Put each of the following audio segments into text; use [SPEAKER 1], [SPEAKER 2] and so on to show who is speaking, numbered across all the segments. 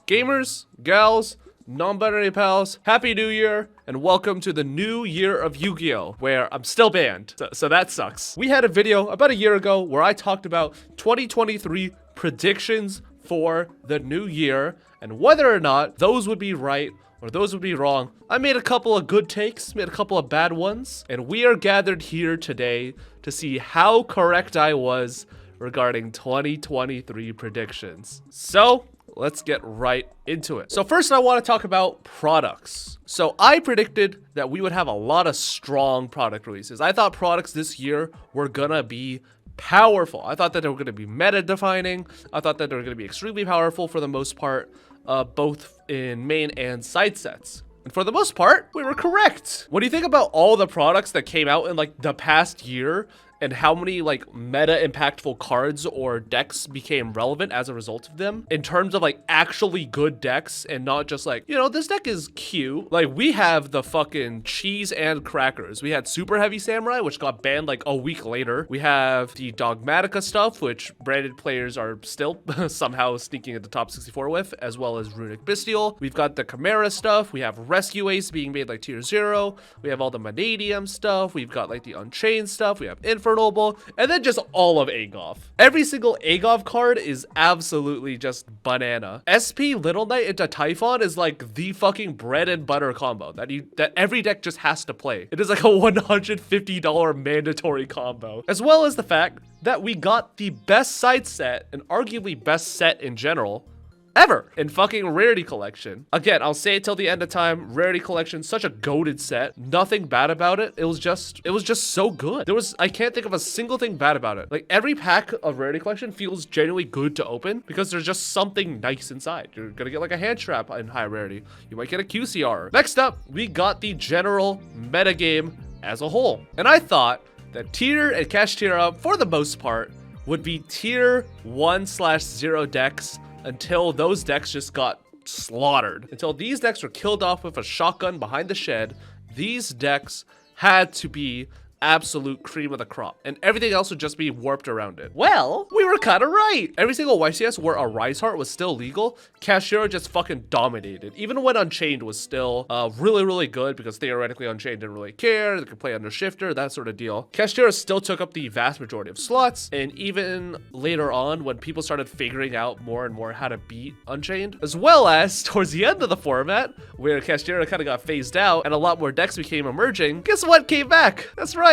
[SPEAKER 1] Gamers, gals, non-binary pals, happy new year, and welcome to the new year of Yu-Gi-Oh, where I'm still banned, so that sucks. We had a video about a year ago where I talked about 2023 predictions for the new year, and whether or not those would be right or those would be wrong. I made a couple of good takes, made a couple of bad ones, and we are gathered here today to see how correct I was regarding 2023 predictions. So let's get right into it. So first I want to talk about products. So I predicted that we would have a lot of strong product releases. I thought products this year were gonna be powerful. I thought that they were gonna be meta defining. I thought that they were gonna be extremely powerful for the most part, both in main and side sets. And for the most part, we were correct. When you think about all the products that came out in like the past year, and how many like meta impactful cards or decks became relevant as a result of them in terms of like actually good decks and not just like, you know, this deck is cute. Like we have the fucking cheese and crackers. We had Super Heavy Samurai, which got banned like a week later. We have the Dogmatica stuff, which branded players are still somehow sneaking into top 64 with, as well as Runic Bestial. We've got the Chimera stuff. We have Rescue Ace being made like tier 0. We have all the Vanadium stuff. We've got like the Unchained stuff. We have Infernal, and then just all of Agov. Every single Agov card is absolutely just banana. SP Little Knight into Typhon is like the fucking bread and butter combo that every deck just has to play. It is like a $150 mandatory combo. As well as the fact that we got the best side set and arguably best set in general ever in fucking Rarity Collection. Again, I'll say it till the end of time. Rarity Collection, such a goated set. Nothing bad about it. It was just so good. I can't think of a single thing bad about it. Like every pack of Rarity Collection feels genuinely good to open because there's just something nice inside. You're gonna get like a hand trap in high rarity. You might get a QCR. Next up, we got the general metagame as a whole. And I thought that tier and cash tier up, for the most part, would be tier 1/0 decks until those decks just got slaughtered. Until these decks were killed off with a shotgun behind the shed, these decks had to be absolute cream of the crop, and everything else would just be warped around it. Well, we were kind of right. Every single YCS where a Rise Heart was still legal, Cashier just fucking dominated. Even when Unchained was still really good, because theoretically Unchained didn't really care, they could play under Shifter, that sort of deal. Cashier still took up the vast majority of slots, and even later on when people started figuring out more and more how to beat Unchained, as well as towards the end of the format, where Cashier kind of got phased out and a lot more decks became emerging, guess what came back? That's right.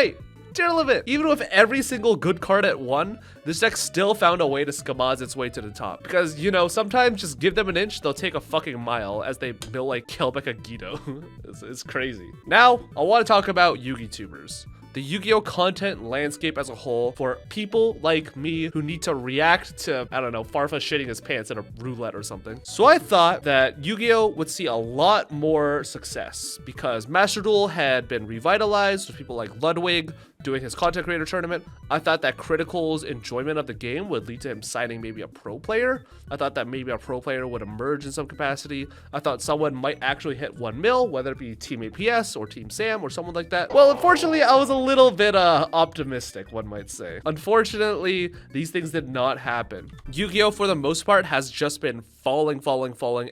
[SPEAKER 1] Tier limit. Even with every single good card at 1, this deck still found a way to skamaz its way to the top. Because, you know, sometimes just give them an inch, they'll take a fucking mile as they build like Kelbeck Guido. It's crazy. Now, I want to talk about Yu-Gi tubers. The Yu-Gi-Oh content landscape as a whole for people like me who need to react to, I don't know, Farfa shitting his pants at a roulette or something. So I thought that Yu-Gi-Oh would see a lot more success because Master Duel had been revitalized with people like Ludwig doing his content creator tournament. I thought that Critical's enjoyment of the game would lead to him signing maybe a pro player. I thought that maybe a pro player would emerge in some capacity. I thought someone might actually hit 1 mil, whether it be Team APS or Team Sam or someone like that. Well, unfortunately, I was a little bit optimistic, one might say. Unfortunately, these things did not happen. Yu-Gi-Oh, for the most part, has just been falling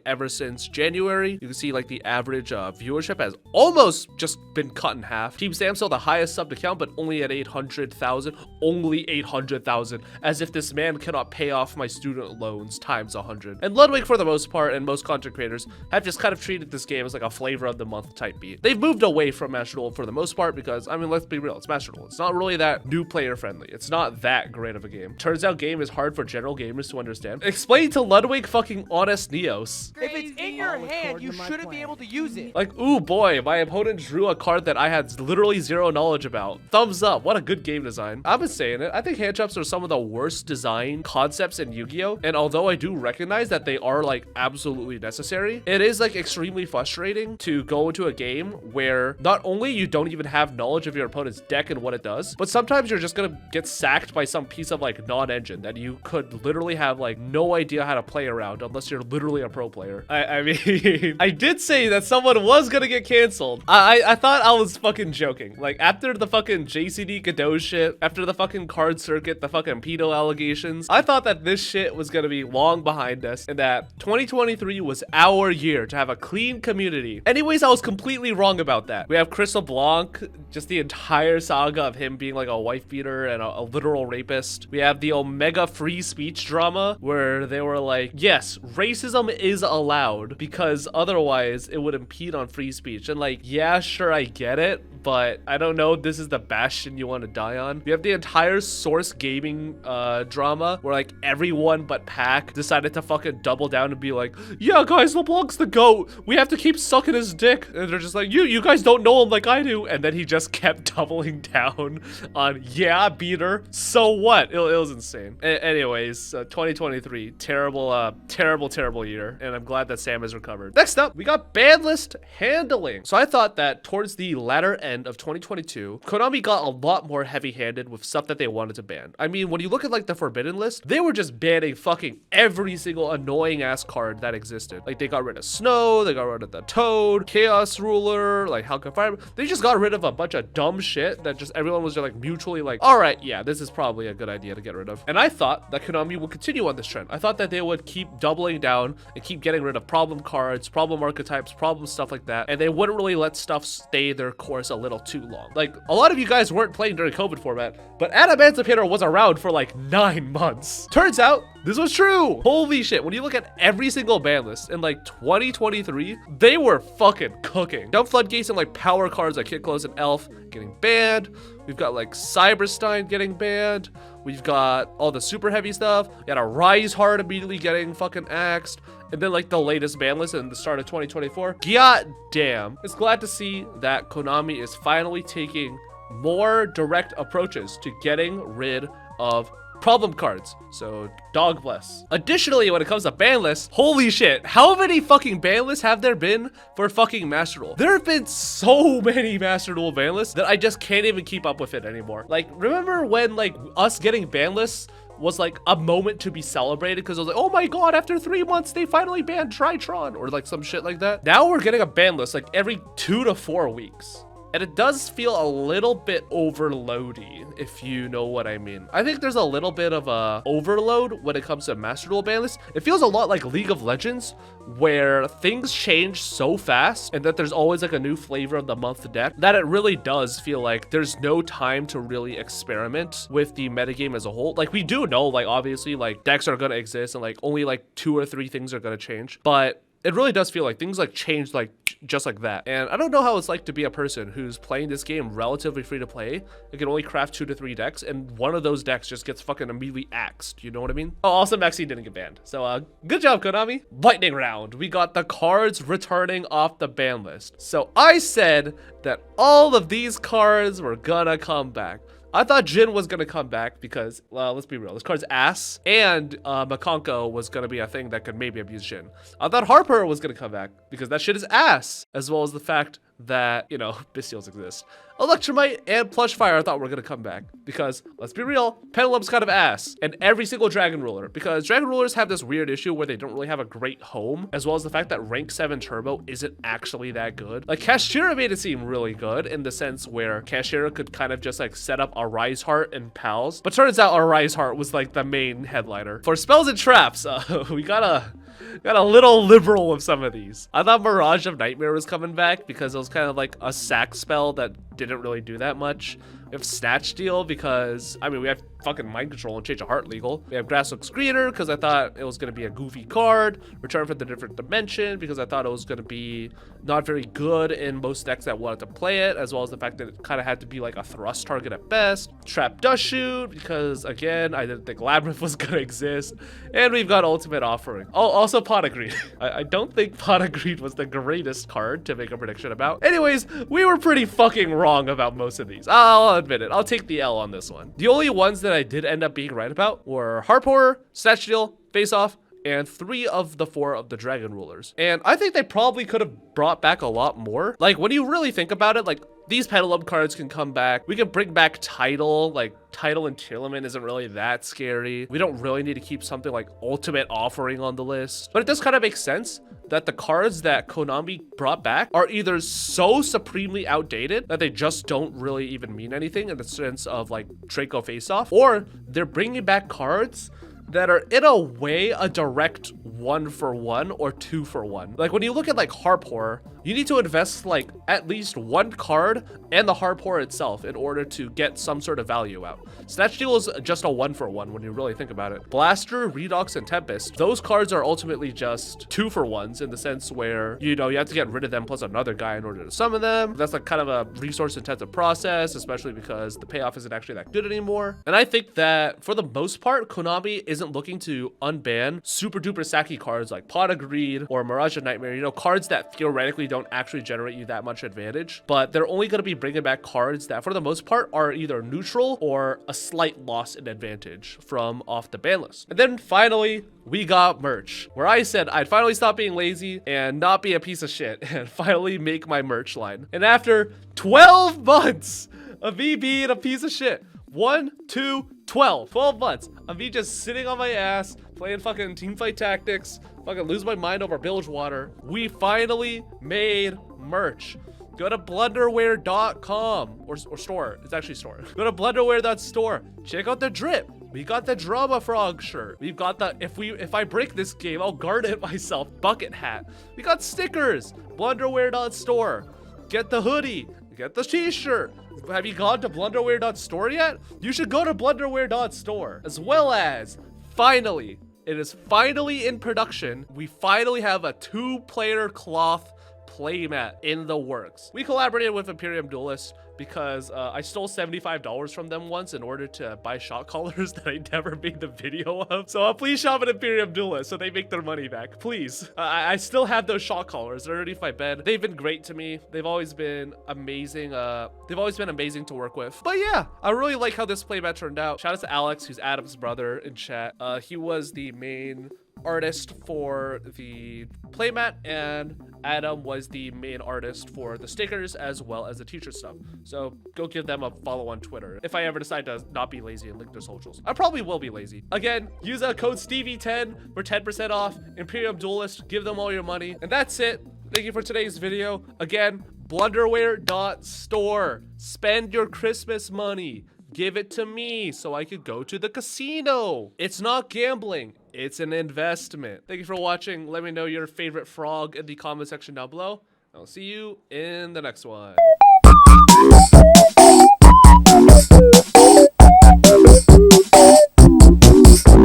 [SPEAKER 1] ever since January. You can see like the average viewership has almost just been cut in half. Team Sam still the highest sub to count, but only at 800,000. Only 800,000. As if this man cannot pay off my student loans times 100. And Ludwig, for the most part, and most content creators have just kind of treated this game as like a flavor of the month type beat. They've moved away from Master Duel for the most part because, I mean, let's be real, it's Master Duel. It's not really that new player friendly. It's not that great of a game. Turns out game is hard for general gamers to understand. Explain to Ludwig fucking Honest Neos.
[SPEAKER 2] If it's in your hand, you shouldn't be able to use it.
[SPEAKER 1] Like, ooh boy, my opponent drew a card that I had literally zero knowledge about. Thumbs up, what a good game design. I've been saying it, I think hand traps are some of the worst design concepts in Yu-Gi-Oh! And although I do recognize that they are like absolutely necessary, it is like extremely frustrating to go into a game where not only you don't even have knowledge of your opponent's deck and what it does, but sometimes you're just gonna get sacked by some piece of like non-engine that you could literally have like no idea how to play around unless you're literally a pro player. I mean, I did say that someone was gonna get canceled. I thought I was fucking joking. Like, after the fucking JCD Godot shit, after the fucking card circuit, the fucking pedo allegations, I thought that this shit was gonna be long behind us and that 2023 was our year to have a clean community. Anyways, I was completely wrong about that. We have Crystal Blanc, just the entire saga of him being like a wife beater and a literal rapist. We have the Omega free speech drama where they were like, yes, racism is allowed because otherwise it would impede on free speech. And like, yeah, sure, I get it, but I don't know if this is the bastion you want to die on. We have the entire Source Gaming drama where like everyone but Pac decided to fucking double down and be like, yeah, guys, LeBlanc's the GOAT. We have to keep sucking his dick. And they're just like, you guys don't know him like I do. And then he just kept doubling down on, yeah, beater. So what? It was insane. Anyways, 2023, terrible year. And I'm glad that Sam has recovered. Next up, we got ban list handling. So I thought that towards the latter end of 2022, Konami got a lot more heavy-handed with stuff that they wanted to ban. I mean, when you look at like the forbidden list, they were just banning fucking every single annoying ass card that existed. Like they got rid of Snow, they got rid of the Toad, Chaos Ruler, like Hellcat Fire. They just got rid of a bunch of dumb shit that just everyone was just like mutually like, all right, yeah, this is probably a good idea to get rid of. And I thought that Konami would continue on this trend. I thought that they would keep doubling down and keep getting rid of problem cards, problem archetypes, problem stuff like that. And they wouldn't really let stuff stay their course a little too long. Like a lot of you guys weren't playing during COVID format, but Adamantipator was around for like 9 months. Turns out this was true. Holy shit. When you look at every single ban list in like 2023, they were fucking cooking. Dump Floodgates and like power cards like Kid Close and Elf getting banned. We've got like Cyberstein getting banned. We've got all the super heavy stuff. We got a Rise Heart immediately getting fucking axed. And then like the latest ban list in the start of 2024. God damn. It's glad to see that Konami is finally taking more direct approaches to getting rid of problem cards. So dog bless. Additionally, when it comes to ban lists, holy shit, how many fucking ban lists have there been for fucking Master Duel? There have been so many Master Duel ban lists that I just can't even keep up with it anymore. Like, remember when like us getting ban lists was like a moment to be celebrated because I was like, oh my god, after 3 months they finally banned Tritron or like some shit like that. Now we're getting a ban list like every 2 to 4 weeks. And it does feel a little bit overloady, if you know what I mean. I think there's a little bit of a overload when it comes to Master Duel ban lists. It feels a lot like League of Legends, where things change so fast and that there's always like a new flavor of the month deck, that it really does feel like there's no time to really experiment with the metagame as a whole. Like we do know, like obviously like decks are gonna exist and like only like 2 or 3 things are gonna change, but it really does feel like things like change like just like that. And I don't know how it's like to be a person who's playing this game relatively free to play. You can only craft 2 to 3 decks and one of those decks just gets fucking immediately axed. You know what I mean? Oh, also Maxine didn't get banned. So good job, Konami. Lightning round. We got the cards returning off the ban list. So I said that all of these cards were gonna come back. I thought Jin was gonna come back because, well, let's be real, this card's ass, and Makonko was gonna be a thing that could maybe abuse Jin. I thought Harper was gonna come back because that shit is ass, as well as the fact that, you know, Bestials exist. Electromite and Plushfire I thought were gonna come back because, let's be real, Pendulum's kind of ass. And every single Dragon Ruler, because Dragon Rulers have this weird issue where they don't really have a great home, as well as the fact that rank 7 Turbo isn't actually that good. Like, Kashira made it seem really good in the sense where Kashira could kind of just like set up a Rise Heart and Pals, but turns out our Rise Heart was like the main headliner. For spells and traps, we got a little liberal with some of these. I thought Mirage of Nightmare was coming back because it was kind of like a sack spell that didn't really do that much. We have Snatch Steal because, I mean, we have fucking Mind Control and Change of Heart legal. We have Grass Looks Greener because I thought it was going to be a goofy card. Return from the Different Dimension because I thought it was going to be not very good in most decks that wanted to play it, as well as the fact that it kind of had to be like a thrust target at best. Trap Dust Shoot because, again, I didn't think Labyrinth was going to exist. And we've got Ultimate Offering. Oh, also Pot of Greed. I don't think Pot of Greed was the greatest card to make a prediction about. Anyways, we were pretty fucking wrong about most of these. I'll admit it. I'll take the L on this one. The only ones that I did end up being right about were Harp Horror, Snatch Steal, Face Off, and 3 of the 4 of the dragon rulers. And I think they probably could have brought back a lot more. Like, when you really think about it, like, these Petalum cards can come back. We can bring back Title. Like, Title and Tearlament isn't really that scary. We don't really need to keep something like Ultimate Offering on the list. But it does kind of make sense that the cards that Konami brought back are either so supremely outdated that they just don't really even mean anything in the sense of like Draco Face-Off, or they're bringing back cards that are in a way a direct 1-for-1 or 2-for-1. Like when you look at like Harp Horror, you need to invest like at least 1 card and the Harp Horror itself in order to get some sort of value out. Snatch Steal is just a 1-for-1 when you really think about it. Blaster, Redox, and Tempest, those cards are ultimately just 2-for-1s in the sense where, you know, you have to get rid of them plus another guy in order to summon them. That's like kind of a resource intensive process, especially because the payoff isn't actually that good anymore. And I think that for the most part, Konami isn't looking to unban super duper sacky cards like Pot of Greed or Mirage of Nightmare, you know, cards that theoretically don't actually generate you that much advantage, but they're only going to be bringing back cards that for the most part are either neutral or a slight loss in advantage from off the ban list. And then finally, we got merch, where I said I'd finally stop being lazy and not be a piece of shit and finally make my merch line. And after 12 months of me being a piece of shit, 1, 2, 12 months of me just sitting on my ass, playing fucking Teamfight Tactics, fucking lose my mind over Bilgewater, we finally made merch. Go to blunderwear.com or store. It's actually store. Go to blunderwear.store. Check out the drip. We got the Drama Frog shirt. We've got the if I break this game, I'll guard it myself bucket hat. We got stickers. Blunderwear.store. Get the hoodie. Get the t-shirt. Have you gone to blunderwear.store yet? You should go to blunderwear.store. As well as, finally, it is finally in production. We finally have a 2-player cloth playmat in the works. We collaborated with Imperium Duelist because I stole $75 from them once in order to buy shot callers that I never made the video of. So please shop at Imperium Duelist so they make their money back, please. I still have those shot callers. They're underneath my bed. They've been great to me. They've always been amazing. They've always been amazing to work with. But yeah, I really like how this playmat turned out. Shout out to Alex, who's Adam's brother, in chat. He was the main artist for the playmat, and Adam was the main artist for the stickers as well as the t-shirt stuff. So go give them a follow on Twitter if I ever decide to not be lazy and link their socials. I probably will be lazy. Again, use a code Stevie10 for 10% off. Imperium Duelist, give them all your money. And that's it. Thank you for today's video. Again, blunderwear.store. Spend your Christmas money. Give it to me so I could go to the casino. It's not gambling. It's an investment. Thank you for watching. Let me know your favorite frog in the comment section down below. I'll see you in the next one.